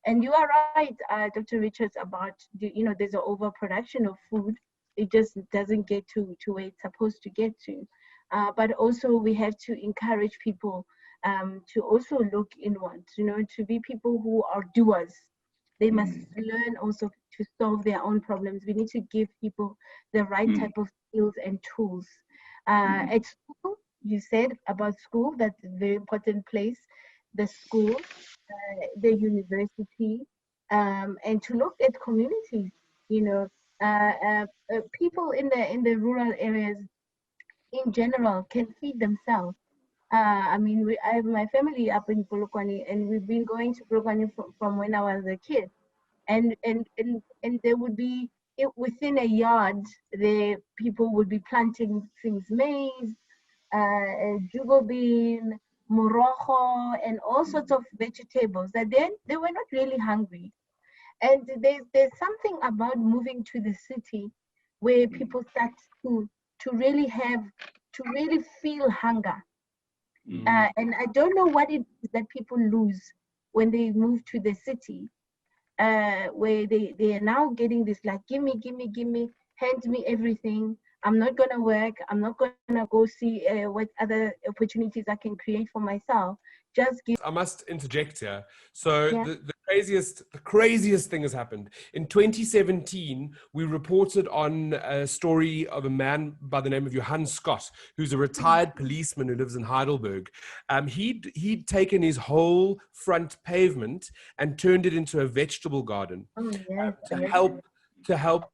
And you are right, Dr. Richards, about there's an overproduction of food. It just doesn't get to where it's supposed to get to. But also we have to encourage people to also look inwards, to be people who are doers. They must learn also to solve their own problems. We need to give people the right type of skills and tools. At school, you said about school, that's a very important place. The school, the university, and to look at communities. People in the rural areas in general can feed themselves. I mean, I have my family up in Polokwane, and we've been going to Polokwane from when I was a kid. And there would be within a yard, the people would be planting things, maize, jugo bean, morojo, and all sorts of vegetables. That then they were not really hungry. And there's something about moving to the city where people start to really feel hunger. And I don't know what it is that people lose when they move to the city, where they are now getting this like, give me, hand me everything. I'm not gonna work. I'm not gonna go see what other opportunities I can create for myself. Just give. I must interject here. So Yeah. the craziest thing has happened. In 2017, we reported on a story of a man by the name of Johann Scott, who's a retired policeman who lives in Heidelberg. He'd taken his whole front pavement and turned it into a vegetable garden to help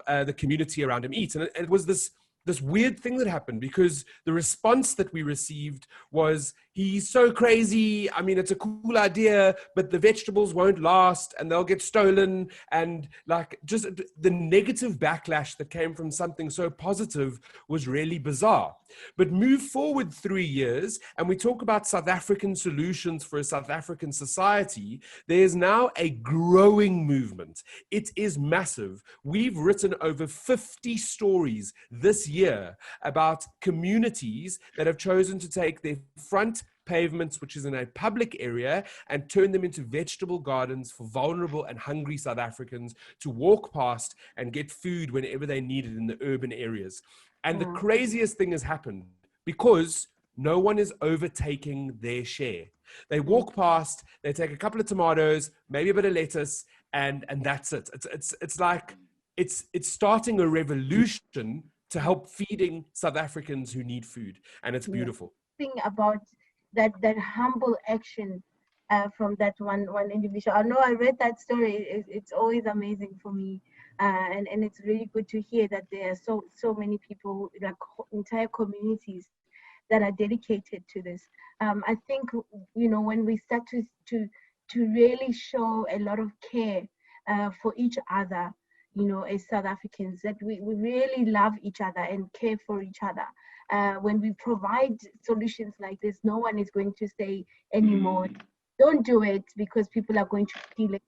the community around him eat. And it was this weird thing that happened, because the response that we received was, he's so crazy. I mean, it's a cool idea, but the vegetables won't last and they'll get stolen. And like, just the negative backlash that came from something so positive was really bizarre. But move forward 3 years and we talk about South African solutions for a South African society. There's now a growing movement. It is massive. We've written over 50 stories this year about communities that have chosen to take their front pavements, which is in a public area, and turn them into vegetable gardens for vulnerable and hungry South Africans to walk past and get food whenever they need it in the urban areas. And the craziest thing has happened because no one is overtaking their share. They walk past, they take a couple of tomatoes, maybe a bit of lettuce, and that's it. It's like it's starting a revolution to help feeding South Africans who need food, and it's beautiful. Thing about that humble action from that one individual. I know I read that story. It's always amazing for me, and it's really good to hear that there are so many people, like entire communities, that are dedicated to this. I think when we start to really show a lot of care for each other, as South Africans, that we really love each other and care for each other. When we provide solutions like this, no one is going to say anymore, don't do it, because people are going to feel it.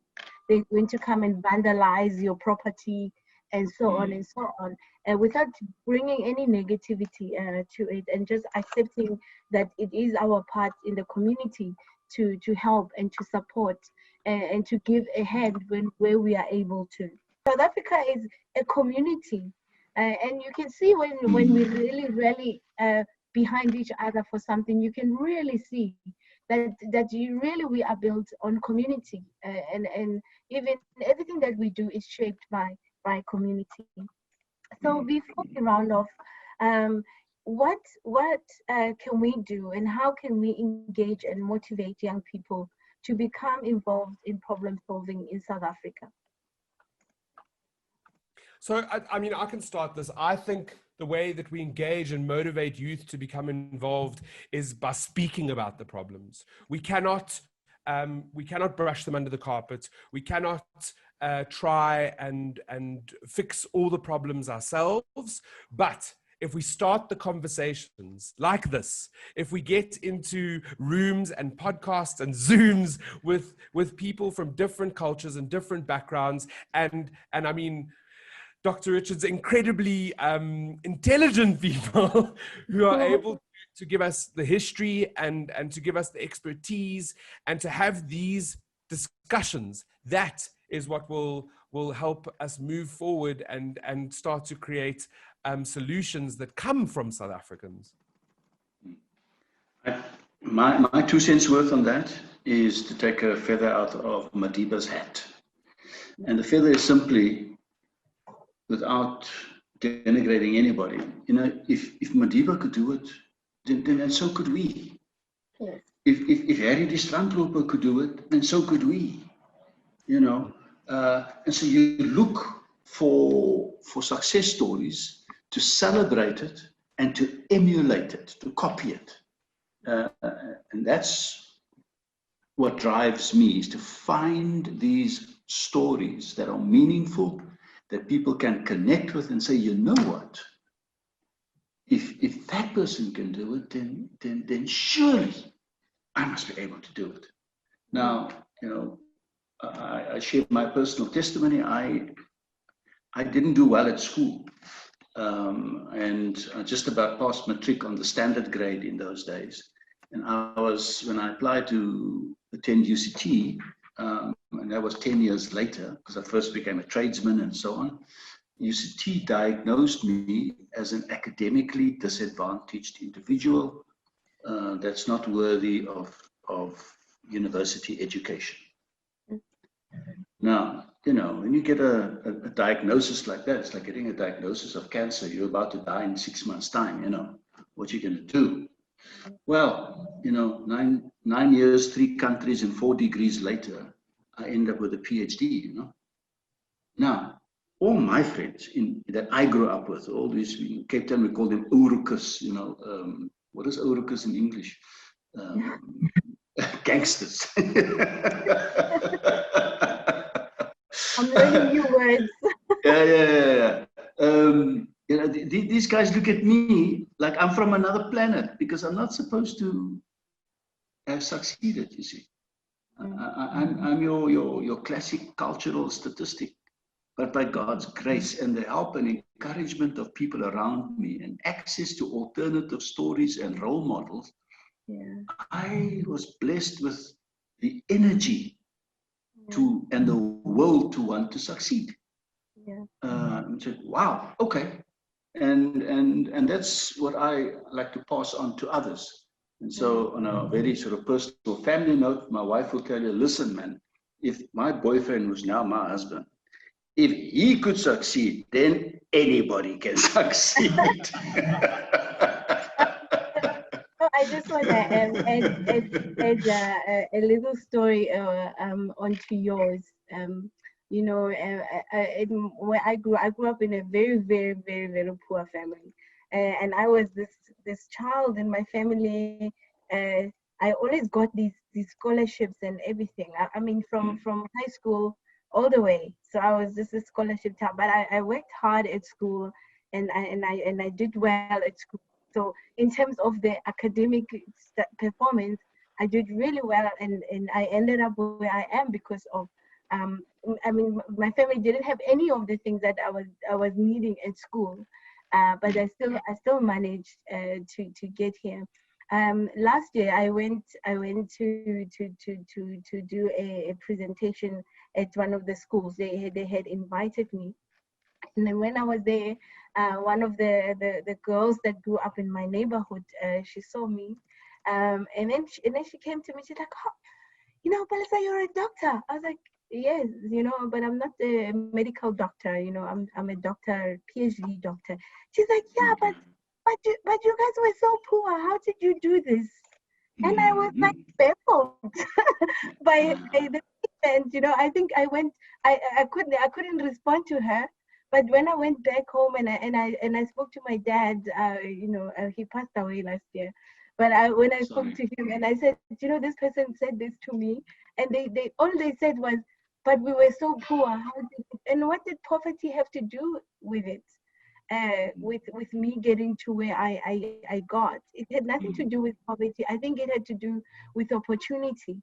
They're going to come and vandalize your property and so on and so on, without bringing any negativity to it, and just accepting that it is our part in the community to help and to support and to give a hand where we are able to. South Africa is a community, and you can see when we really rally behind each other for something, you can really see that we are built on community, and even everything that we do is shaped by community. So before we round off, what can we do, and how can we engage and motivate young people to become involved in problem solving in South Africa? So, I mean, I can start this. I think the way that we engage and motivate youth to become involved is by speaking about the problems. We cannot brush them under the carpet. We cannot try and fix all the problems ourselves. But if we start the conversations like this, if we get into rooms and podcasts and Zooms with people from different cultures and different backgrounds, and I mean, Dr. Richards, incredibly intelligent people who are able to give us the history and to give us the expertise and to have these discussions, that is what will help us move forward and start to create solutions that come from South Africans. My 2 cents worth on that is to take a feather out of Madiba's hat. And the feather is simply, without denigrating anybody, you know, if Madiba could do it, then so could we. Yes. If Harry de Strandloper could do it, then so could we. You know, and so you look for success stories, to celebrate it and to emulate it, to copy it. And that's what drives me, is to find these stories that are meaningful, that people can connect with and say, you know what, if that person can do it, then surely I must be able to do it. Now, you know, I share my personal testimony. I didn't do well at school, and I just about passed matric on the standard grade in those days. And when I applied to attend UCT, and that was 10 years later, because I first became a tradesman and so on, UCT diagnosed me as an academically disadvantaged individual that's not worthy of university education. Now, you know, when you get a diagnosis like that, it's like getting a diagnosis of cancer. You're about to die in 6 months' time, you know, what you're going to do? Well, you know, nine years, 3 countries, and 4 degrees later, I end up with a PhD, you know. Now, all my friends that I grew up with, all these, in Cape Town, we call them Ourukas, you know. What is Ourukas in English? Gangsters. I'm learning new words. Yeah. You know, these guys look at me like I'm from another planet, because I'm not supposed to have succeeded, you see. I'm your classic cultural statistic, but by God's grace and the help and encouragement of people around me and access to alternative stories and role models, I was blessed with the energy and the will to want to succeed. And said, wow, okay. And that's what I like to pass on to others. And so on a very sort of personal family note, my wife will tell you, listen, man, if my boyfriend was now my husband, if he could succeed, then anybody can succeed. I just want to add a little story onto yours. You know, where I grew up in a very, very, very, very poor family, and I was this child in my family. I always got these scholarships and everything. I mean, from high school all the way. So I was just a scholarship child. But I worked hard at school, and I did well at school. So in terms of the academic performance, I did really well, and I ended up where I am because of. I mean, my family didn't have any of the things that I was needing at school, but I still managed to get here. Last year, I went to do a presentation at one of the schools. They had invited me, and then when I was there, one of the girls that grew up in my neighborhood, she saw me, and then she came to me. She's like, oh, you know, Palisa, you're a doctor. I was like, yes, you know, but I'm not a medical doctor. You know, I'm a doctor, PhD doctor. She's like, yeah, but you guys were so poor. How did you do this? And I was like baffled by the statement. You know, I think I couldn't respond to her, But when I went back home and I spoke to my dad, he passed away last year. But when I spoke to him and I said, this person said this to me, and they all they said was, but we were so poor. And what did poverty have to do with it? With me getting to where I got. It had nothing to do with poverty. I think it had to do with opportunity.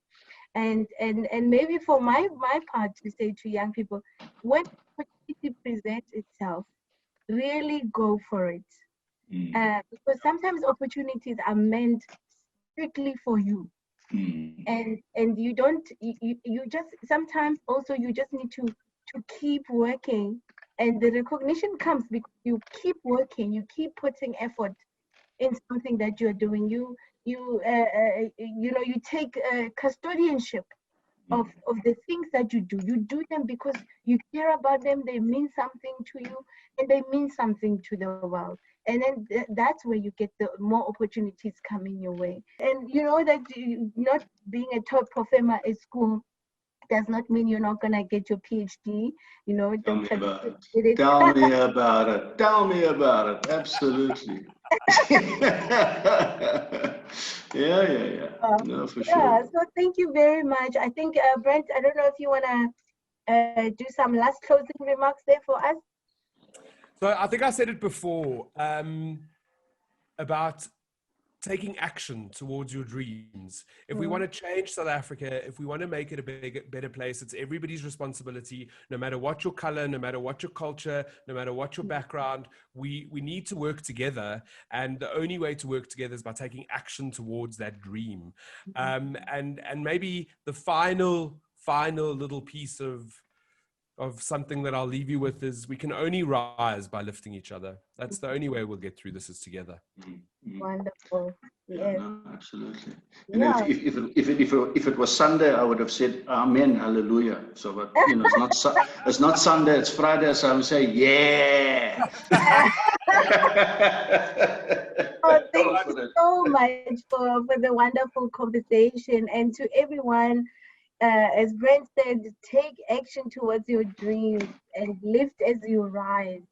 And maybe for my part to say to young people, when opportunity presents itself, really go for it. Because sometimes opportunities are meant strictly for you. And you don't, you just, sometimes also you just need to keep working, and the recognition comes because you keep working, you keep putting effort in something that you're doing. You take custodianship of the things that you do. You do them because you care about them, they mean something to you, and they mean something to the world. And then that's where you get the more opportunities coming your way. And you know that not being a top performer at school does not mean you're not gonna get your PhD. Tell me about it. Tell me about it. Tell me about it. Absolutely. Yeah. No, for sure. Yeah, so thank you very much. I think, Brent, I don't know if you wanna do some last closing remarks there for us. So I think I said it before, about taking action towards your dreams. If we want to change South Africa, if we want to make it a better place, it's everybody's responsibility, no matter what your color, no matter what your culture, no matter what your background. We need to work together. And the only way to work together is by taking action towards that dream. And maybe the final little piece of something that I'll leave you with is we can only rise by lifting each other. That's the only way we'll get through this, is together. Wonderful. Yes. No, absolutely. And if it was Sunday, I would have said Amen, Hallelujah. So, but it's not Sunday, it's Friday, so I would say, yeah. Thank you so much for the wonderful conversation, and to everyone. As Brent said, take action towards your dreams and lift as you rise,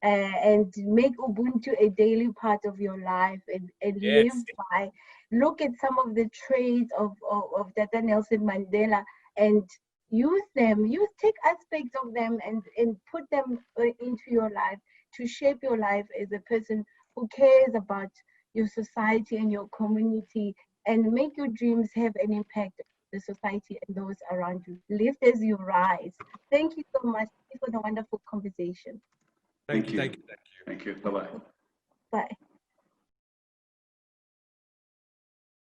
and make Ubuntu a daily part of your life, and live by. Look at some of the traits of Tata Nelson Mandela and use them. Take aspects of them and put them into your life to shape your life as a person who cares about your society and your community, and make your dreams have an impact the society and those around you. Lift as you rise. Thank you so much for the wonderful conversation. Thank you. Bye-bye. Bye.